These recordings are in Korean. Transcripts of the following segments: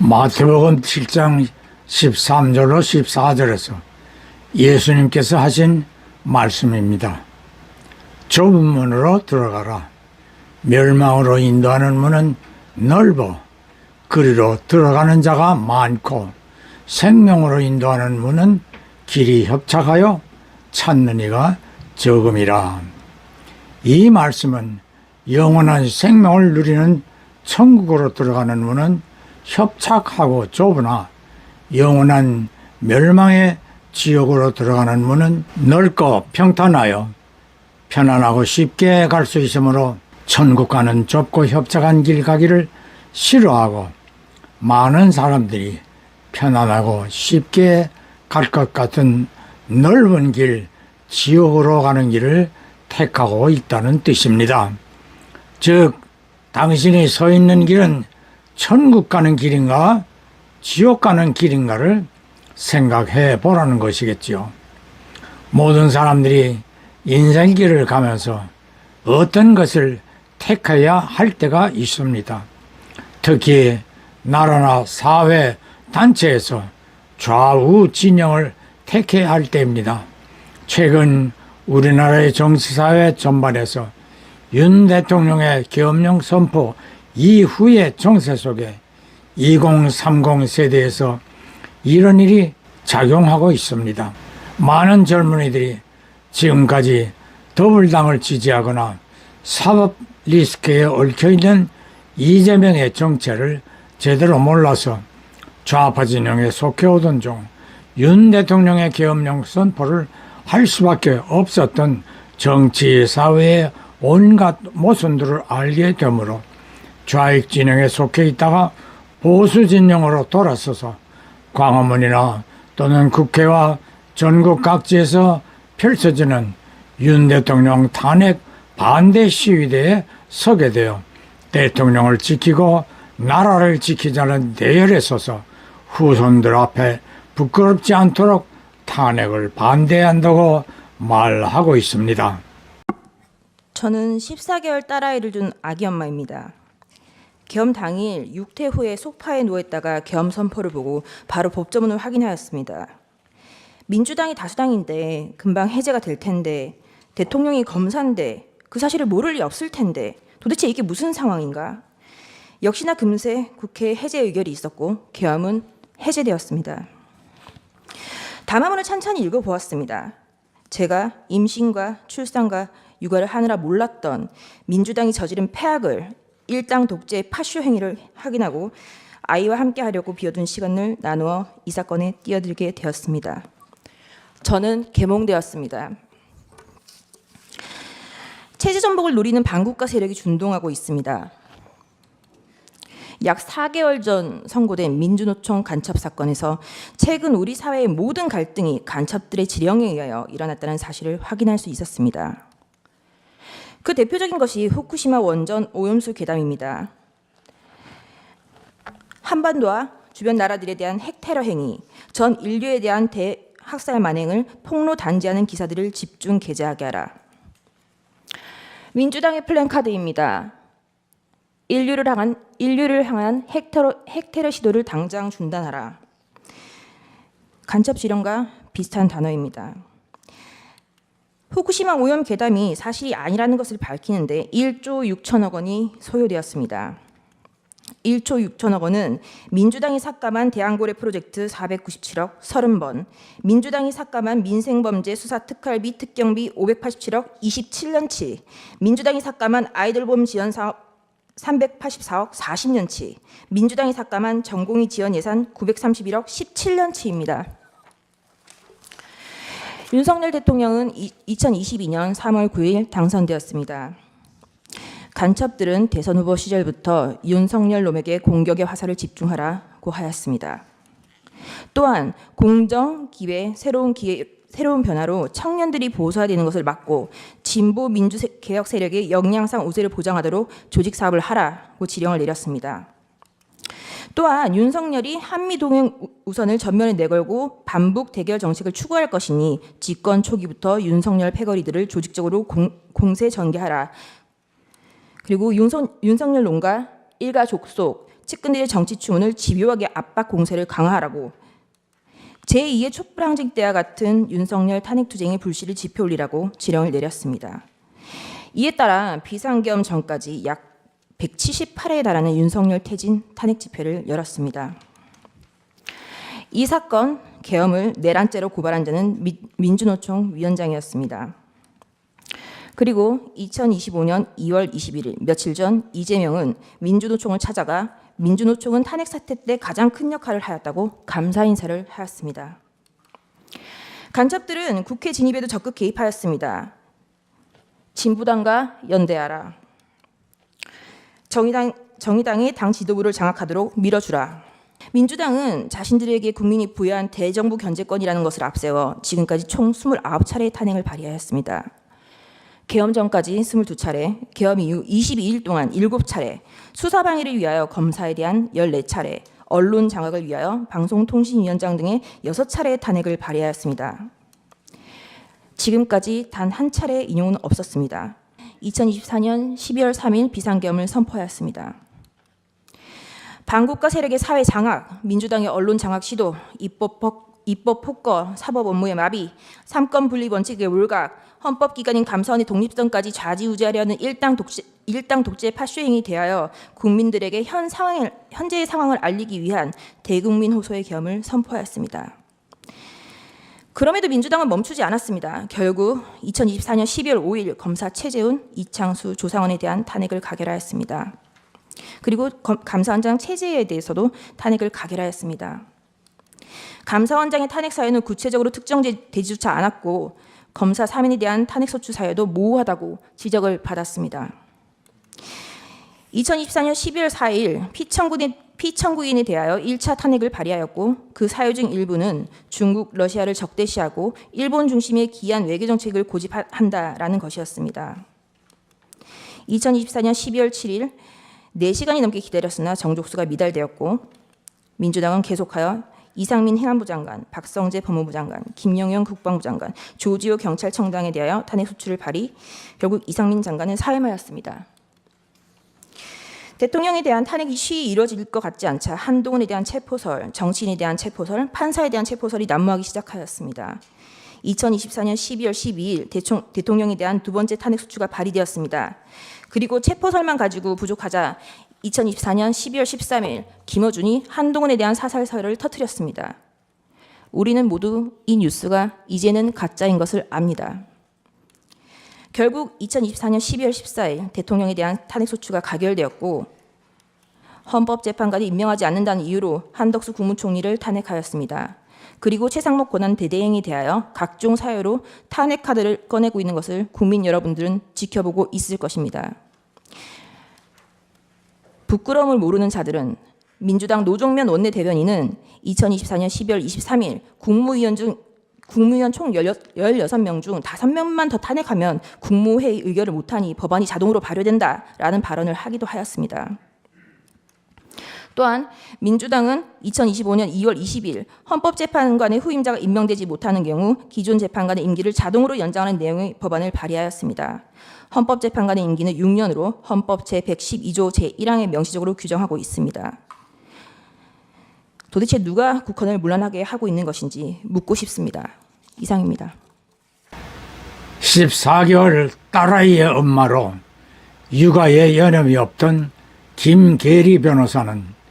마태복음 7장 13절로 14절에서 예수님께서 하신 말씀입니다. 좁은 문으로 들어가라. 멸망으로 인도하는 문은 넓어 그리로 들어가는 자가 많고 생명으로 인도하는 문은 길이 협착하여 찾는 이가 적음이라. 이 말씀은 영원한 생명을 누리는 천국으로 들어가는 문은 협착하고 좁으나 영원한 멸망의 지옥으로 들어가는 문은 넓고 평탄하여 편안하고 쉽게 갈 수 있으므로 천국 가는 좁고 협착한 길 가기를 싫어하고 많은 사람들이 편안하고 쉽게 갈 것 같은 넓은 길, 지옥으로 가는 길을 택하고 있다는 뜻입니다. 즉, 당신이 서 있는 길은 천국 가는 길인가 지옥 가는 길인가를 생각해 보라는 것이겠지요. 모든 사람들이 인생길을 가면서 어떤 것을 택해야 할 때가 있습니다. 특히 나라나 사회, 단체에서 좌우 진영을 택해야 할 때입니다. 최근 우리나라의 정치사회 전반에서 윤 대통령의 계엄령 선포 이후의 정세 속에 2030 세대에서 이런 일이 작용하고 있습니다. 많은 젊은이들이 지금까지 더불당을 지지하거나 사법 리스크에 얽혀있는 이재명의 정체를 제대로 몰라서 좌파 진영에 속해오던 중 윤 대통령의 계엄령 선포를 할 수밖에 없었던 정치, 사회의 온갖 모순들을 알게 되므로 좌익 진영에 속해 있다가 보수 진영으로 돌아서서 광화문이나 또는 국회와 전국 각지에서 펼쳐지는 윤 대통령 탄핵 반대 시위대에 서게 되어 대통령을 지키고 나라를 지키자는 대열에 서서 후손들 앞에 부끄럽지 않도록 탄핵을 반대한다고 말하고 있습니다. 저는 14개월 딸아이를 둔 아기 엄마입니다. 계엄 당일 6태 후에 소파에 누워있다가 계엄 선포를 보고 바로 법조문을 확인하였습니다. 민주당이 다수당인데 금방 해제가 될 텐데 대통령이 검사인데 그 사실을 모를 리 없을 텐데 도대체 이게 무슨 상황인가? 역시나 금세 국회 해제 의결이 있었고 계엄은 해제되었습니다. 담화문을 찬찬히 읽어보았습니다. 제가 임신과 출산과 육아를 하느라 몰랐던 민주당이 저지른 폐악을 일당 독재의 파쇼 행위를 확인하고 아이와 함께 하려고 비워둔 시간을 나누어 이 사건에 뛰어들게 되었습니다. 저는 계몽되었습니다. 체제 전복을 노리는 반국가 세력이 준동하고 있습니다. 약 4개월 전 선고된 민주노총 간첩 사건에서 최근 우리 사회의 모든 갈등이 간첩들의 지령에 의하여 일어났다는 사실을 확인할 수 있었습니다. 그 대표적인 것이 후쿠시마 원전 오염수 괴담입니다. 한반도와 주변 나라들에 대한 핵 테러 행위, 전 인류에 대한 대학살 만행을 폭로 단죄하는 기사들을 집중 게재하게 하라. 민주당의 플랜카드입니다. 인류를 향한 핵 테러 시도를 당장 중단하라. 간첩 지령과 비슷한 단어입니다. 후쿠시마 오염 괴담이 사실이 아니라는 것을 밝히는데 1조 6천억 원이 소요되었습니다. 1조 6천억 원은 민주당이 삭감한 대왕고래 프로젝트 497억 30번, 민주당이 삭감한 민생범죄 수사 특활비 특경비 587억 27년치, 민주당이 삭감한 아이들보험 지원 사업 384억 40년치, 민주당이 삭감한 전공의 지원 예산 931억 17년치입니다. 윤석열 대통령은 2022년 3월 9일 당선되었습니다. 간첩들은 대선 후보 시절부터 윤석열 놈에게 공격의 화살을 집중하라고 하였습니다. 또한 공정, 기회, 새로운 변화로 청년들이 보수화되는 것을 막고 진보 민주개혁 세력의 역량상 우세를 보장하도록 조직 사업을 하라고 지령을 내렸습니다. 또한 윤석열이 한미동맹 우선을 전면에 내걸고 반북 대결 정책을 추구할 것이니 집권 초기부터 윤석열 패거리들을 조직적으로 공세 전개하라. 그리고 윤석열 논과 일가 족속, 측근들의 정치 추문을 집요하게 압박 공세를 강화하라고, 제2의 촛불항쟁 때와 같은 윤석열 탄핵투쟁의 불씨를 지펴올리라고 지령을 내렸습니다. 이에 따라 비상계엄 전까지 약 178회에 달하는 윤석열 퇴진 탄핵 집회를 열었습니다. 이 사건 계엄을 내란죄로 고발한 자는 민주노총 위원장이었습니다. 그리고 2025년 2월 21일 며칠 전 이재명은 민주노총을 찾아가 민주노총은 탄핵 사태 때 가장 큰 역할을 하였다고 감사 인사를 하였습니다. 간첩들은 국회 진입에도 적극 개입하였습니다. 진보당과 연대하라. 정의당의 당 지도부를 장악하도록 밀어주라. 민주당은 자신들에게 국민이 부여한 대정부 견제권이라는 것을 앞세워 지금까지 총 29차례의 탄핵을 발의하였습니다. 계엄 전까지 22차례, 계엄 이후 22일 동안 7차례, 수사 방해를 위하여 검사에 대한 14차례, 언론 장악을 위하여 방송통신위원장 등의 6차례의 탄핵을 발의하였습니다. 지금까지 단 한 차례의 인용은 없었습니다. 2024년 12월 3일 비상계엄을 선포하였습니다. 반국가 세력의 사회 장악, 민주당의 언론 장악 시도, 입법 폭거, 사법 업무의 마비, 삼권 분립 원칙의 몰각, 헌법기관인 감사원의 독립성까지 좌지우지하려는 일당 독재의 파쇼행이 대하여 국민들에게 현재의 상황을 알리기 위한 대국민 호소의 계엄을 선포하였습니다. 그럼에도 민주당은 멈추지 않았습니다. 결국 2024년 12월 5일 검사 최재훈, 이창수, 조상원에 대한 탄핵을 가결하였습니다. 그리고 감사원장 최재해에 대해서도 탄핵을 가결하였습니다. 감사원장의 탄핵 사유는 구체적으로 특정되지조차 않았고 검사 3인에 대한 탄핵소추 사유도 모호하다고 지적을 받았습니다. 2024년 12월 4일 피청구인에 대하여 1차 탄핵을 발의하였고 그 사유 중 일부는 중국, 러시아를 적대시하고 일본 중심의 기한 외교정책을 고집한다라는 것이었습니다. 2024년 12월 7일 4시간이 넘게 기다렸으나 정족수가 미달되었고 민주당은 계속하여 이상민 행안부 장관, 박성재 법무부 장관, 김영현 국방부 장관, 조지호 경찰청장에 대하여 탄핵 소추를 발의, 결국 이상민 장관은 사임하였습니다. 대통령에 대한 탄핵이 쉬이 이루어질 것 같지 않자 한동훈에 대한 체포설, 정치인에 대한 체포설, 판사에 대한 체포설이 난무하기 시작하였습니다. 2024년 12월 12일 대통령에 대한 두 번째 탄핵 소추가 발의되었습니다. 그리고 체포설만 가지고 부족하자 2024년 12월 13일 김어준이 한동훈에 대한 사살설을 터뜨렸습니다. 우리는 모두 이 뉴스가 이제는 가짜인 것을 압니다. 결국 2024년 12월 14일 대통령에 대한 탄핵소추가 가결되었고 헌법재판관이 임명하지 않는다는 이유로 한덕수 국무총리를 탄핵하였습니다. 그리고 최상목 권한대대행에 대하여 각종 사유로 탄핵 카드를 꺼내고 있는 것을 국민 여러분들은 지켜보고 있을 것입니다. 부끄러움을 모르는 자들은 민주당 노종면 원내대변인은 2024년 12월 23일 국무위원 총 16명 중 5명만 더 탄핵하면 국무회의 의결을 못하니 법안이 자동으로 발효된다라는 발언을 하기도 하였습니다. 또한 민주당은 2025년 2월 20일 헌법재판관의 후임자가 임명되지 못하는 경우 기존 재판관의 임기를 자동으로 연장하는 내용의 법안을 발의하였습니다. 헌법재판관의 임기는 6년으로 헌법 제112조 제1항에 명시적으로 규정하고 있습니다. 도대체 누가 국헌을 문란하게 하고 있는 것인지 묻고 싶습니다. 이상입니다. 14개월 딸아이의 엄마로 육아에 여념이 없던 김계리 변호사는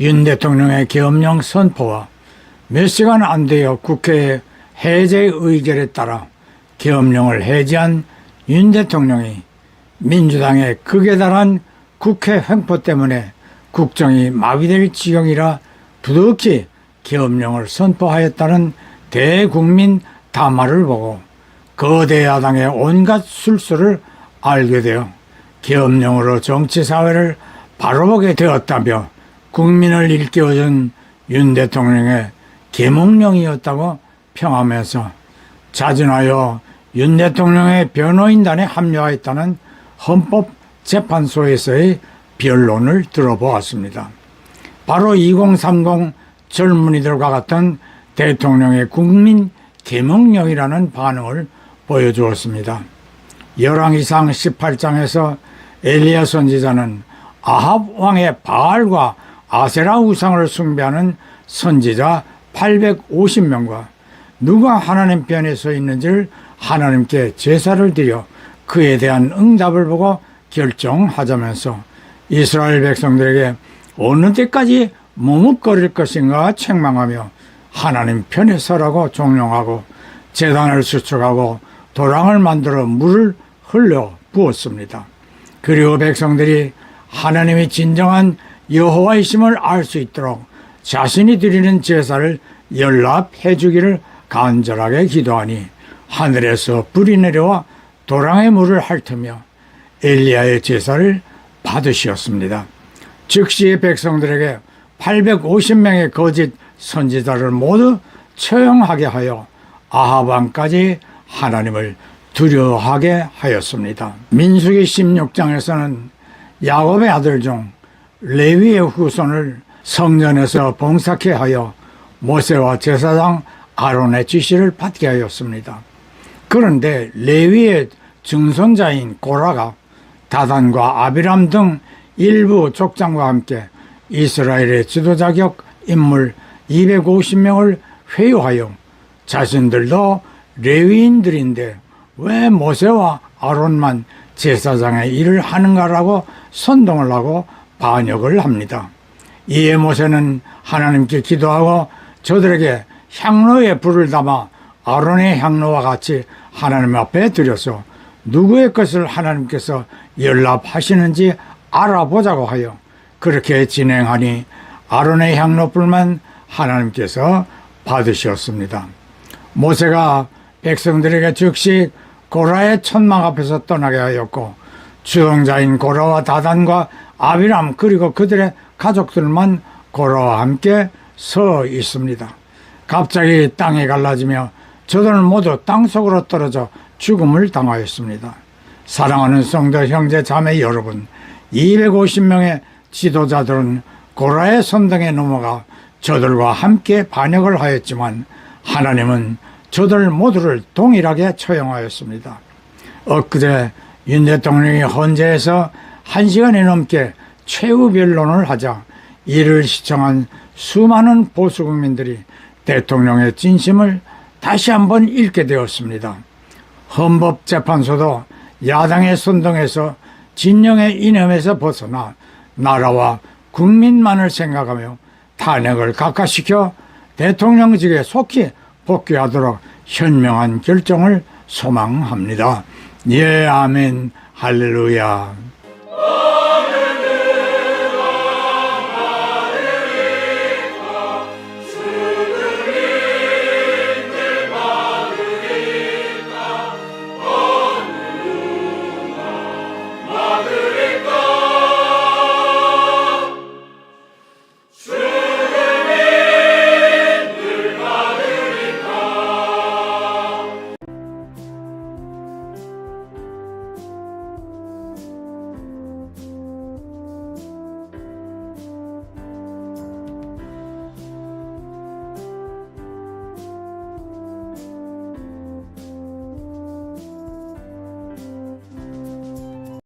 윤 대통령의 계엄령 선포와 몇 시간 안 되어 국회의 해제 의결에 따라 계엄령을 해제한 윤 대통령이 민주당의 극에 달한 국회 횡포 때문에 국정이 마비될 지경이라 부득이 계엄령을 선포하였다는 대국민 담화를 보고 거대 야당의 온갖 술수를 알게 되어 계엄령으로 정치사회를 바라보게 되었다며 국민을 일깨워준 윤 대통령의 계몽령이었다고 평하면서 자진하여 윤 대통령의 변호인단에 합류하였다는 헌법재판소에서의 변론을 들어보았습니다. 바로 2030 젊은이들과 같은 대통령의 국민 계몽령이라는 반응을 보여주었습니다. 열왕기상 18장에서 엘리야 선지자는 아합 왕의 바알과 아세라 우상을 숭배하는 선지자 850명과 누가 하나님 편에 서 있는지를 하나님께 제사를 드려 그에 대한 응답을 보고 결정하자면서 이스라엘 백성들에게 어느 때까지 머뭇거릴 것인가 책망하며 하나님 편에 서라고 종용하고 제단을 수축하고 도랑을 만들어 물을 흘려 부었습니다. 그리고 백성들이 하나님이 진정한 여호와이심을 알 수 있도록 자신이 드리는 제사를 연락해 주기를 간절하게 기도하니 하늘에서 불이 내려와 도랑의 물을 핥으며 엘리야의 제사를 받으시었습니다. 즉시 백성들에게 850명의 거짓 선지자를 모두 처형하게 하여 아합 왕까지 하나님을 두려워하게 하였습니다. 민수기 16장에서는 야곱의 아들 중 레위의 후손을 성전에서 봉사케 하여 모세와 제사장 아론의 지시를 받게 하였습니다. 그런데 레위의 증손자인 고라가 다단과 아비람 등 일부 족장과 함께 이스라엘의 지도자격 인물 250명을 회유하여 자신들도 레위인들인데 왜 모세와 아론만 제사장의 일을 하는가라고 선동을 하고 반역을 합니다. 이에 모세는 하나님께 기도하고 저들에게 향로에 불을 담아 아론의 향로와 같이 하나님 앞에 드려서 누구의 것을 하나님께서 연락하시는지 알아보자고 하여 그렇게 진행하니 아론의 향로불만 하나님께서 받으셨습니다. 모세가 백성들에게 즉시 고라의 천막 앞에서 떠나게 하였고 주동자인 고라와 다단과 아비람 그리고 그들의 가족들만 고라와 함께 서 있습니다. 갑자기 땅이 갈라지며 저들은 모두 땅속으로 떨어져 죽음을 당하였습니다. 사랑하는 성도 형제 자매 여러분, 250명의 지도자들은 고라의 선동에 넘어가 저들과 함께 반역을 하였지만 하나님은 저들 모두를 동일하게 처형하였습니다. 엊그제 윤 대통령이 헌재에서 1시간이 넘게 최후 변론을 하자 이를 시청한 수많은 보수국민들이 대통령의 진심을 다시 한번 읽게 되었습니다. 헌법재판소도 야당의 선동에서 진영의 이념에서 벗어나 나라와 국민만을 생각하며 탄핵을 각하시켜 대통령직에 속히 복귀하도록 현명한 결정을 소망합니다. 예, 아멘, 할렐루야.